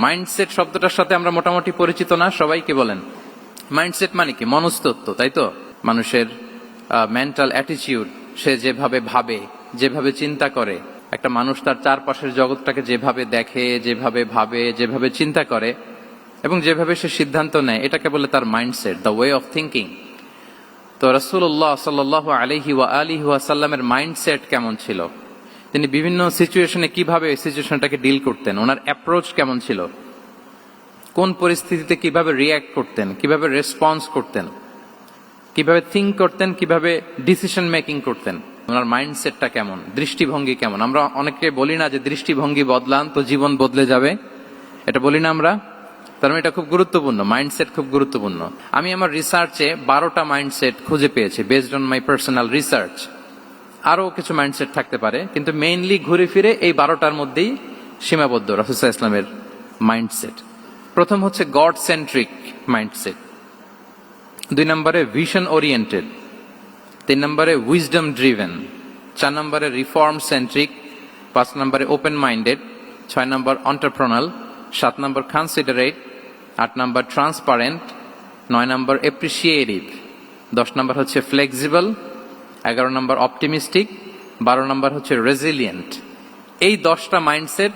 Mindset শব্দটার সাথে আমরা মোটামুটি পরিচিত না, সবাইকে বলেন মাইন্ডসেট মানে কি? মনস্তত্ত্ব, তাই তো? মানুষের মেন্টাল অ্যাটিটিউড, সে যেভাবে ভাবে, যেভাবে চিন্তা করে, একটা মানুষ তার চারপাশের জগৎটাকে যেভাবে দেখে, যেভাবে ভাবে, যেভাবে চিন্তা করে এবং যেভাবে সে সিদ্ধান্ত নেয়, এটাকে বলে তার mindset, the way of thinking. তো রাসূলুল্লাহ সাল্লাল্লাহু আলাইহি ওয়া আলিহি ওয়াসাল্লামের মাইন্ডসেট কেমন ছিল, তিনি বিভিন্ন সিচুয়েশনে কিভাবে এই সিচুয়েশনটাকে ডিল করতেন, ওনার অ্যাপ্রোচ কেমন ছিল, কোন পরিস্থিতিতে কিভাবে রিয়্যাক্ট করতেন, কিভাবে রেসপন্স করতেন, কিভাবে থিঙ্ক করতেন, কিভাবে ডিসিশন মেকিং করতেন, ওনার মাইন্ডসেটটা কেমন, দৃষ্টিভঙ্গি কেমন। আমরা অনেকে বলি না যে দৃষ্টিভঙ্গি বদলান তো জীবন বদলে যাবে, এটা বলি না আমরা? তার মানে এটা খুব গুরুত্বপূর্ণ, মাইন্ডসেট খুব গুরুত্বপূর্ণ। আমি আমার রিসার্চে 12টা মাইন্ডসেট খুঁজে পেয়েছি, based on my personal research. আরো কিছু মাইন্ডসেট থাকতে পারে, কিন্তু মেইনলি ঘুরে ফিরে এই 12টার মধ্যেই সীমাবদ্ধ রাসূল সাল্লাল্লাহু আলাইহি ওয়াসাল্লামের মাইন্ডসেট। প্রথম হচ্ছে গড সেন্ট্রিক মাইন্ডসেট, 2 নম্বরে ভিশন ওরিয়েন্টেড, 3 নম্বরে উইজডম ড্রিভেন, 4 নম্বরে রিফর্ম সেন্ট্রিক, 5 নম্বরে ওপেন মাইন্ডেড, 6 নম্বর এন্টারপ্রেনাল, 7 নম্বর কনসিডারেট, 8 নম্বর ট্রান্সপারেন্ট, 9 নম্বর এপ্রিসিয়েটিভ, 10 নম্বর হচ্ছে ফ্লেক্সিবল, 11 নম্বর অপটিমিস্টিক, 12 নম্বর হচ্ছে রেজিলিয়েন্ট। এই 10টা mindset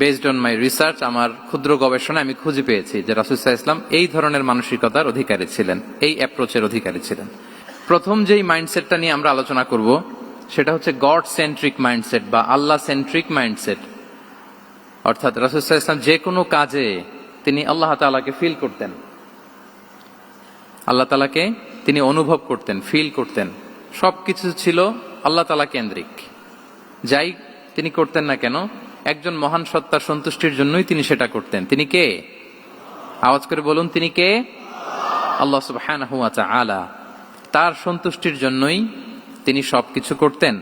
based on my research, আমার ক্ষুদ্র গবেষণা আমি খুঁজে পেয়েছি যে রাসূল সাল্লাল্লাহু আলাইহি ওয়াসাল্লাম এই ধরনের মানসিকতার অধিকারী ছিলেন, এই অ্যাপ্রোচের অধিকারী ছিলেন। প্রথম যেই মাইন্ডসেটটা নিয়ে আমরা আলোচনা করব সেটা হচ্ছে গড সেন্ট্রিক মাইন্ডসেট বা আল্লাহ সেন্ট্রিক মাইন্ডসেট। অর্থাৎ রাসূল সাল্লাল্লাহু আলাইহি ওয়াসাল্লাম যে কোনো কাজে তিনি আল্লাহ তাআলাকে ফিল করতেন, আল্লাহ তাআলাকে তিনি অনুভব করতেন, ফিল করতেন। সবকিছু ছিল আল্লাহ তাআলা কেন্দ্রিক, যাই তিনি করতেন না কেন একজন মহান সত্তার সন্তুষ্টির জন্যই তিনি সেটা করতেন। তিনি কে? আওয়াজ করে বলুন, তিনি কে? আল্লাহ সুবহানাহু ওয়া তাআলা। তার সন্তুষ্টির জন্যই তিনি সবকিছু করতেন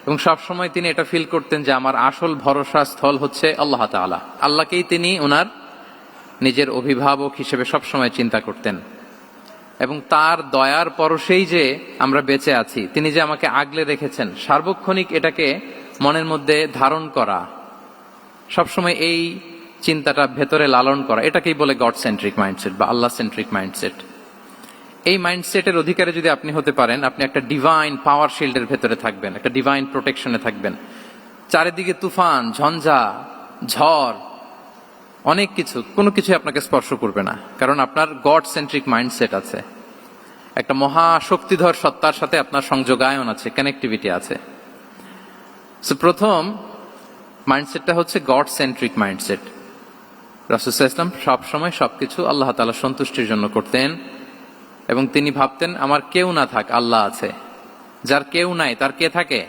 এবং সব সময় তিনি এটা ফিল করতেন যে আমার আসল ভরসা স্থল হচ্ছে আল্লাহ তাআলা। আল্লাহকেই তিনি ওনার নিজের অভিভাবক হিসেবে সবসময় চিন্তা করতেন এবং তার দয়ার পরশেই যে আমরা বেঁচে আছি, তিনি যে আমাকে আগলে রেখেছেন, সার্বক্ষণিক এটাকে মনের মধ্যে ধারণ করা, সবসময় এই চিন্তাটা ভেতরে লালন করা, এটাকেই বলে গড সেন্ট্রিক মাইন্ডসেট বা আল্লাহ সেন্ট্রিক মাইন্ডসেট। এই মাইন্ডসেটের অধিকারী যদি আপনি হতে পারেন, আপনি একটা ডিভাইন পাওয়ার শিল্ডের ভেতরে থাকবেন, একটা ডিভাইন প্রোটেকশনে থাকবেন। চারিদিকে তুফান, ঝঞ্ঝা, ঝড়, অনেক কিছু, কোনো কিছু আপনাকে স্পর্শ করবে না, কারণ আপনার গড সেন্ট্রিক মাইন্ডসেট আছে। একটা মহা শক্তিধর সত্তার সাথে আপনার সংযোগায়ন আছে, কানেক্টিভিটি আছে। সো প্রথম মাইন্ডসেটটা হচ্ছে গড সেন্ট্রিক মাইন্ডসেট। রাসূল সাল্লাল্লাহু আলাইহি ওয়াসাল্লাম সবসময় সবকিছু আল্লাহ তাআলার সন্তুষ্টির জন্য করতেন এবং তিনি ভাবতেন আমার কেউ না থাক, আল্লাহ আছে। যার কেউ নাই তার কে থাকে?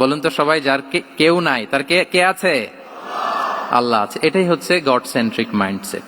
বলুন তো সবাই, যার কেউ নাই তার কে আছে? আল্লাহ আছে। এটাই হচ্ছে গড সেন্ট্রিক মাইন্ডসেট।